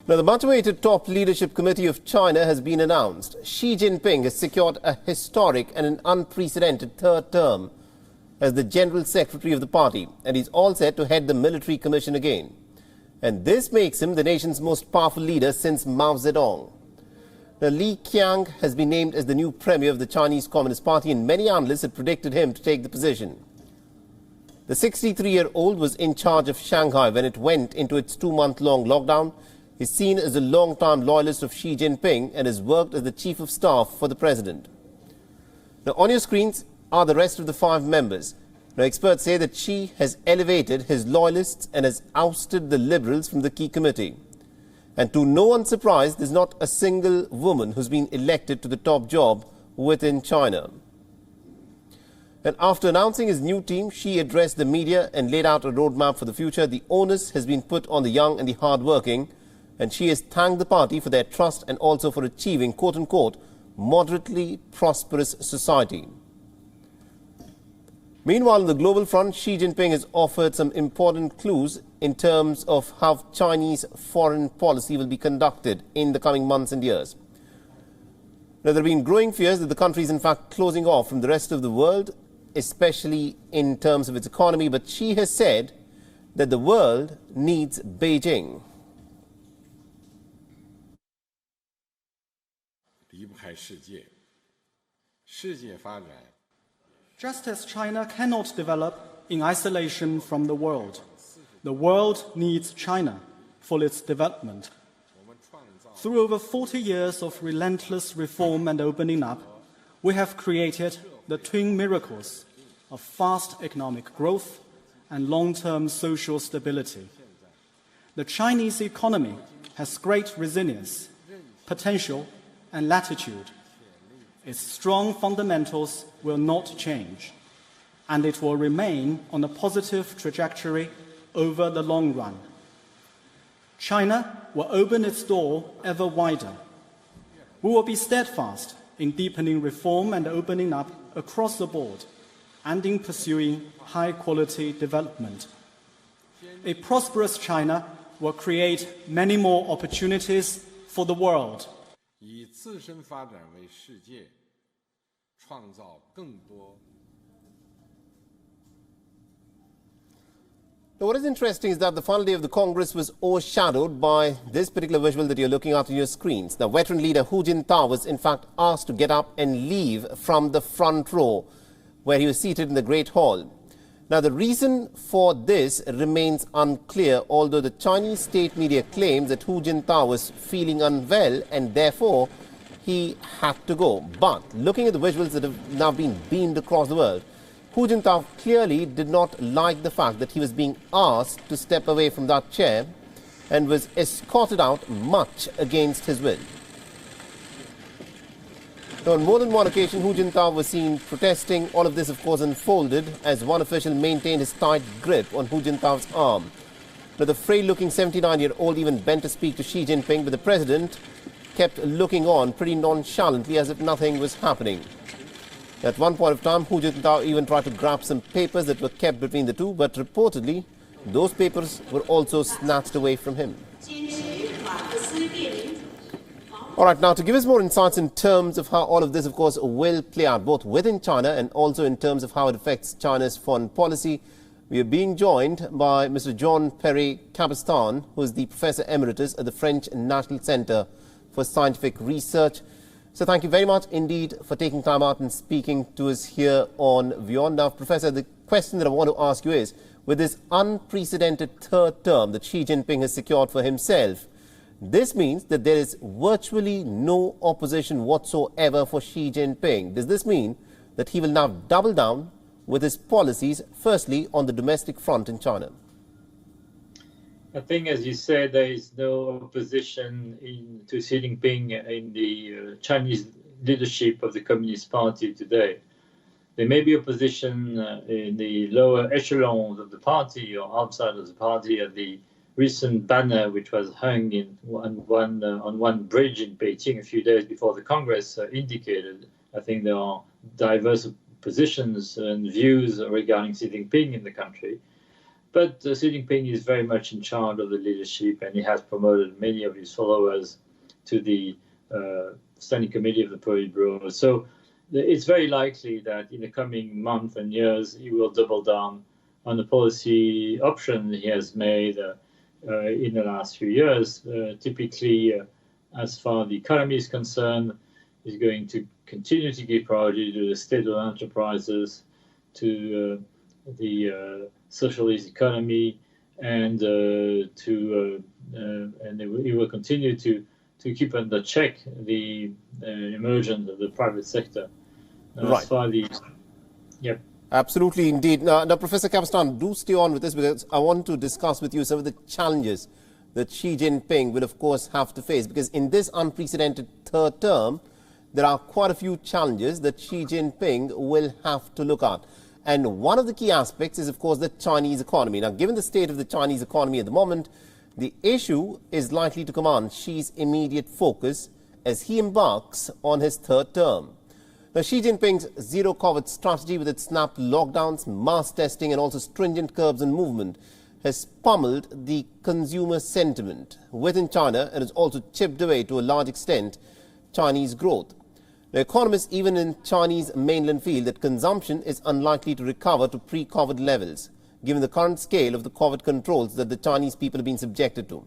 Now, the much-awaited top leadership committee of China has been announced. Xi Jinping has secured a historic and an unprecedented third term as the General Secretary of the party, and he's all set to head the military commission again. And this makes him the nation's most powerful leader since Mao Zedong. Now, Li Qiang has been named as the new premier of the Chinese Communist Party, and many analysts had predicted him to take the position. The 63-year-old was in charge of Shanghai when it went into its 2-month-long lockdown. He's seen as a long-time loyalist of Xi Jinping and has worked as the chief of staff for the president. Now, on your screens are the rest of the 5 members. Now, experts say that Xi has elevated his loyalists and has ousted the liberals from the key committee. And to no one's surprise, there's not a single woman who's been elected to the top job within China. And after announcing his new team, Xi addressed the media and laid out a roadmap for the future. The onus has been put on the young and the hard-working, and Xi has thanked the party for their trust and also for achieving, quote-unquote, moderately prosperous society. Meanwhile, on the global front, Xi Jinping has offered some important clues in terms of how Chinese foreign policy will be conducted in the coming months and years. Now, there have been growing fears that the country is in fact closing off from the rest of the world, especially in terms of its economy, but Xi has said that the world needs Beijing. Just as China cannot develop in isolation from the world needs China for its development. Through over 40 years of relentless reform and opening up, we have created the twin miracles of fast economic growth and long-term social stability. The Chinese economy has great resilience, potential, and latitude. Its strong fundamentals will not change, and it will remain on a positive trajectory over the long run. China will open its door ever wider. We will be steadfast in deepening reform and opening up across the board and in pursuing high-quality development. A prosperous China will create many more opportunities for the world. 以自身发展为世界，创造更多。 Now, what is interesting is that the final day of the Congress was overshadowed by this particular visual that you're looking at on your screens. Now, veteran leader Hu Jintao was in fact asked to get up and leave from the front row where he was seated in the Great Hall. Now, the reason for this remains unclear, although the Chinese state media claims that Hu Jintao was feeling unwell and therefore he had to go. But looking at the visuals that have now been beamed across the world, Hu Jintao clearly did not like the fact that he was being asked to step away from that chair and was escorted out much against his will. Now, on more than one occasion, Hu Jintao was seen protesting. All of this, of course, unfolded as one official maintained his tight grip on Hu Jintao's arm. Now, the frail-looking 79-year-old even bent to speak to Xi Jinping, but the president kept looking on pretty nonchalantly as if nothing was happening. At one point of time, Hu Jintao even tried to grab some papers that were kept between the two, but reportedly, those papers were also snatched away from him. All right, now to give us more insights in terms of how all of this, of course, will play out, both within China and also in terms of how it affects China's foreign policy, we are being joined by Mr. Jean-Pierre Cabestan, who is the Professor Emeritus at the French National Center for Scientific Research. So thank you very much indeed for taking time out and speaking to us here on WION. Now, Professor, the question that I want to ask you is, with this unprecedented third term that Xi Jinping has secured for himself, this means that there is virtually no opposition whatsoever for Xi Jinping. Does this mean that he will now double down with his policies, firstly on the domestic front in China? I think, as you said, there is no opposition to Xi Jinping in the Chinese leadership of the Communist Party today. There may be opposition in the lower echelons of the party or outside of the party. At the recent banner, which was hung on one bridge in Beijing a few days before the Congress, indicated, I think there are diverse positions and views regarding Xi Jinping in the country. but Xi Jinping is very much in charge of the leadership, and he has promoted many of his followers to the Standing Committee of the Politburo. So it's very likely that in the coming months and years, he will double down on the policy option he has made in the last few years. Typically, as far as the economy is concerned, he's going to continue to give priority to the state-owned enterprises, to the socialist economy, and he will continue to keep under check the emergence of the private sector. Right. As far as the, yep. Absolutely, indeed. Now, Professor Kapastan, do stay on with this, because I want to discuss with you some of the challenges that Xi Jinping will, of course, have to face. Because in this unprecedented third term, there are quite a few challenges that Xi Jinping will have to look at. And one of the key aspects is, of course, the Chinese economy. Now, given the state of the Chinese economy at the moment, the issue is likely to command Xi's immediate focus as he embarks on his third term. Now, Xi Jinping's zero-COVID strategy, with its snap lockdowns, mass testing and also stringent curbs on movement, has pummeled the consumer sentiment within China and has also chipped away to a large extent Chinese growth. Now, economists even in Chinese mainland feel that consumption is unlikely to recover to pre-COVID levels, given the current scale of the COVID controls that the Chinese people have been subjected to.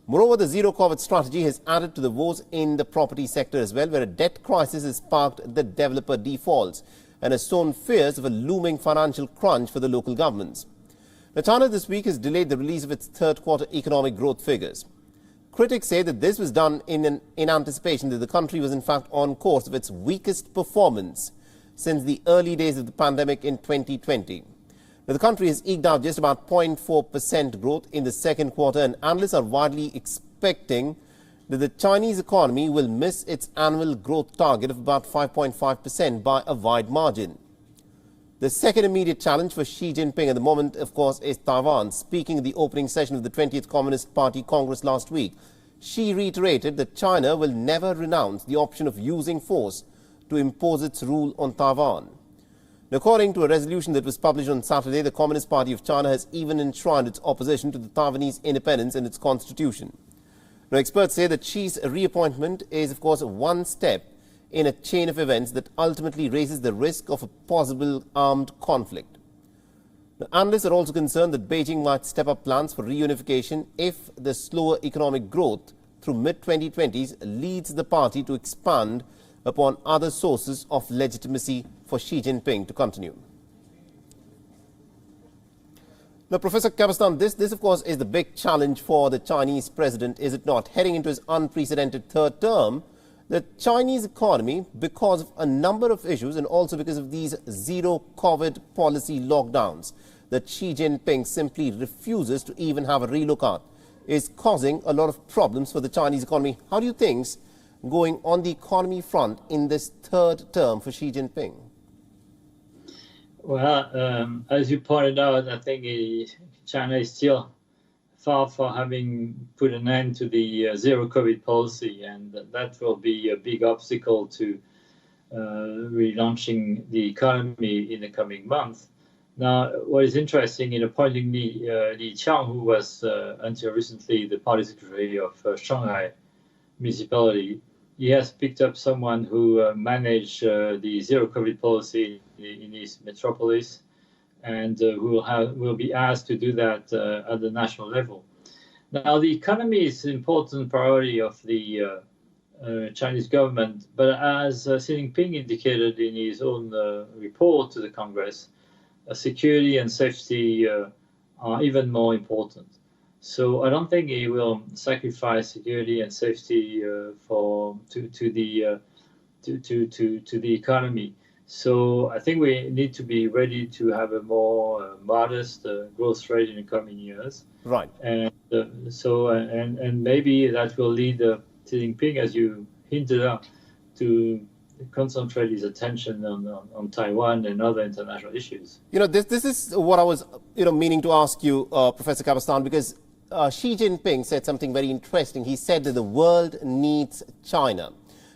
Moreover, the zero-COVID strategy has added to the woes in the property sector as well, where a debt crisis has sparked the developer defaults and has sown fears of a looming financial crunch for the local governments. Now, China this week has delayed the release of its third-quarter economic growth figures. Critics say that this was done in anticipation that the country was in fact on course of its weakest performance since the early days of the pandemic in 2020. Now, the country has eked out just about 0.4% growth in the second quarter, and analysts are widely expecting that the Chinese economy will miss its annual growth target of about 5.5% by a wide margin. The second immediate challenge for Xi Jinping at the moment, of course, is Taiwan. Speaking at the opening session of the 20th Communist Party Congress last week, Xi reiterated that China will never renounce the option of using force to impose its rule on Taiwan. According to a resolution that was published on Saturday, the Communist Party of China has even enshrined its opposition to the Taiwanese independence in its constitution. Now, experts say that Xi's reappointment is, of course, one step in a chain of events that ultimately raises the risk of a possible armed conflict. The analysts are also concerned that Beijing might step up plans for reunification if the slower economic growth through mid-2020s leads the party to expand upon other sources of legitimacy for Xi Jinping to continue. Now, Professor Kapastan, this of course is the big challenge for the Chinese president, is it not? Heading into his unprecedented third term, the Chinese economy, because of a number of issues and also because of these zero-COVID policy lockdowns that Xi Jinping simply refuses to even have a relook at, is causing a lot of problems for the Chinese economy. How do you think going on the economy front in this third term for Xi Jinping? Well, as you pointed out, I think China is still far from having put an end to the zero-COVID policy, and that will be a big obstacle to relaunching the economy in the coming months. Now, what is interesting in appointing Li Qiang, who was until recently the party secretary of Shanghai municipality, he has picked up someone who managed the zero-COVID policy in his metropolis, and who will be asked to do that at the national level. Now, the economy is an important priority of the Chinese government, but as Xi Jinping indicated in his own report to the Congress, security and safety are even more important. So I don't think he will sacrifice security and safety to the economy. So I think we need to be ready to have a more modest growth rate in the coming years. Right. And and maybe that will lead Xi Jinping, as you hinted at, to concentrate his attention on Taiwan and other international issues. You know, this is what I was meaning to ask you, Professor Kapastan, because Xi Jinping said something very interesting. He said that the world needs China.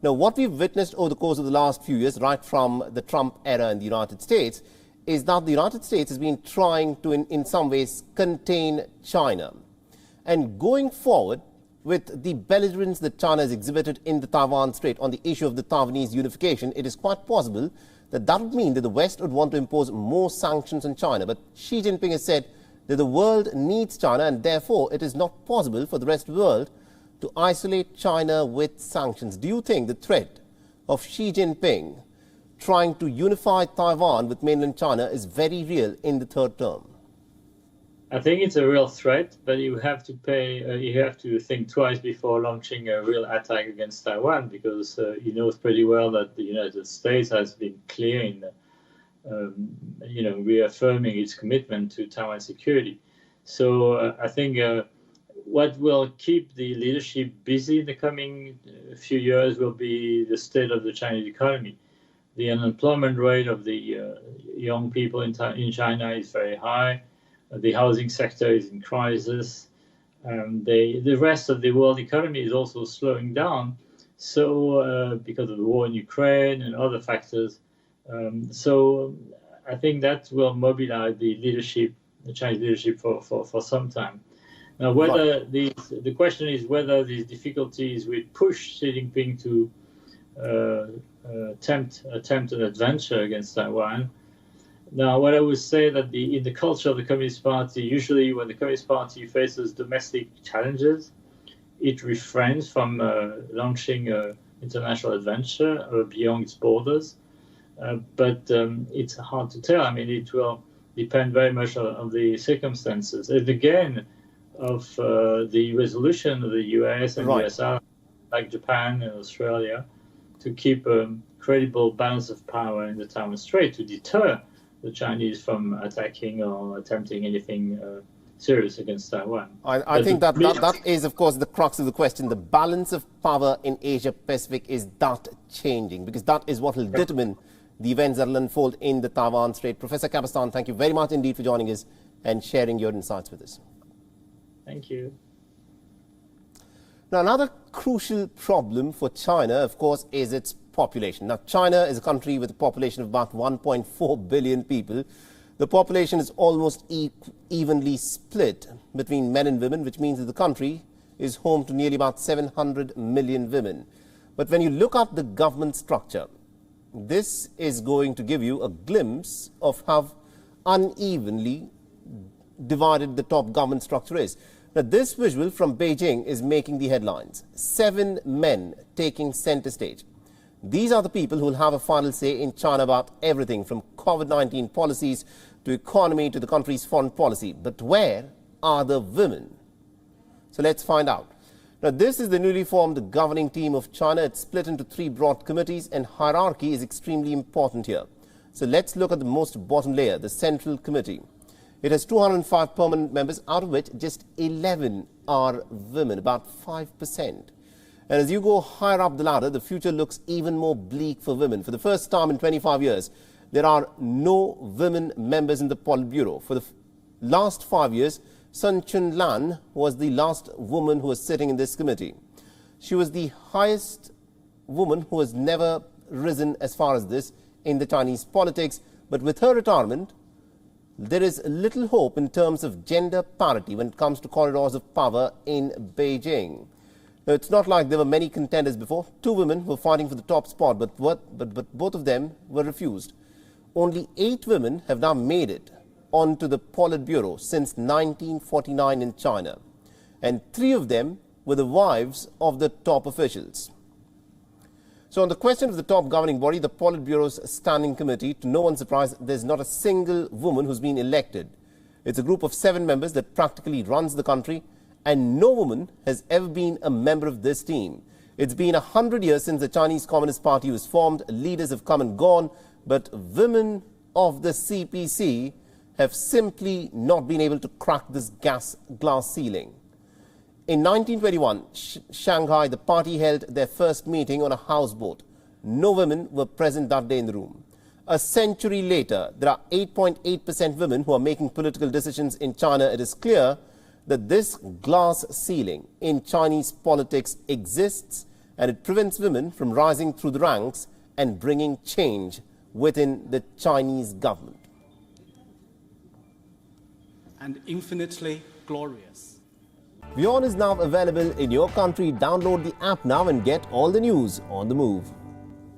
Now, what we've witnessed over the course of the last few years, right from the Trump era in the United States, is that the United States has been trying to, in some ways, contain China. And going forward, with the belligerence that China has exhibited in the Taiwan Strait on the issue of the Taiwanese unification, it is quite possible that that would mean that the West would want to impose more sanctions on China. But Xi Jinping has said that the world needs China, and therefore it is not possible for the rest of the world to isolate China with sanctions. Do you think the threat of Xi Jinping trying to unify Taiwan with mainland China is very real in the third term? I think it's a real threat, but you have to think twice before launching a real attack against Taiwan, because he knows pretty well that the United States has been clear in, reaffirming its commitment to Taiwan security. So I think what will keep the leadership busy in the coming few years will be the state of the Chinese economy. The unemployment rate of the young people in China is very high. The housing sector is in crisis. The rest of the world economy is also slowing down. So because of the war in Ukraine and other factors. So I think that will mobilize the leadership, the Chinese leadership for some time. Now, whether the question is whether these difficulties will push Xi Jinping to attempt an adventure against Taiwan. Now, what I would say that in the culture of the Communist Party, usually when the Communist Party faces domestic challenges, it refrains from launching an international adventure beyond its borders. But it's hard to tell. I mean, it will depend very much on the circumstances. And again, of the resolution of the US and USR, like Japan and Australia, to keep a credible balance of power in the Taiwan Strait to deter the Chinese from attacking or attempting anything serious against Taiwan. I think that is, of course, the crux of the question. The balance of power in Asia-Pacific, is that changing? Because that is what will determine the events that will unfold in the Taiwan Strait. Professor Kapastan, thank you very much indeed for joining us and sharing your insights with us. Thank you. Now, another crucial problem for China, of course, is its population. Now, China is a country with a population of about 1.4 billion people. The population is almost evenly split between men and women, which means that the country is home to nearly about 700 million women. But when you look at the government structure, this is going to give you a glimpse of how unevenly divided the top government structure is. Now, this visual from Beijing is making the headlines. 7 men taking center stage. These are the people who will have a final say in China about everything from COVID-19 policies to economy to the country's foreign policy. But where are the women? So let's find out. Now, this is the newly formed governing team of China. It's split into 3 broad committees, and hierarchy is extremely important here. So let's look at the most bottom layer, the Central Committee. It has 205 permanent members, out of which just 11 are women, about 5%. And as you go higher up the ladder, the future looks even more bleak for women. For the first time in 25 years, there are no women members in the Politburo. For the last 5 years, Sun Chunlan was the last woman who was sitting in this committee. She was the highest woman who has never risen as far as this in the Chinese politics. But with her retirement, there is little hope in terms of gender parity when it comes to corridors of power in Beijing. Now, it's not like there were many contenders before. 2 women were fighting for the top spot, but both of them were refused. Only 8 women have now made it onto the Politburo since 1949 in China. And 3 of them were the wives of the top officials. So on the question of the top governing body, the Politburo's standing committee, to no one's surprise, there's not a single woman who's been elected. It's a group of 7 members that practically runs the country, and no woman has ever been a member of this team. It's been 100 years since the Chinese Communist Party was formed. Leaders have come and gone, but women of the CPC have simply not been able to crack this glass ceiling. In 1921, Shanghai, the party held their first meeting on a houseboat. No women were present that day in the room. A century later, there are 8.8% women who are making political decisions in China. It is clear that this glass ceiling in Chinese politics exists, and it prevents women from rising through the ranks and bringing change within the Chinese government. and infinitely glorious. WION is now available in your country. Download the app now and get all the news on the move.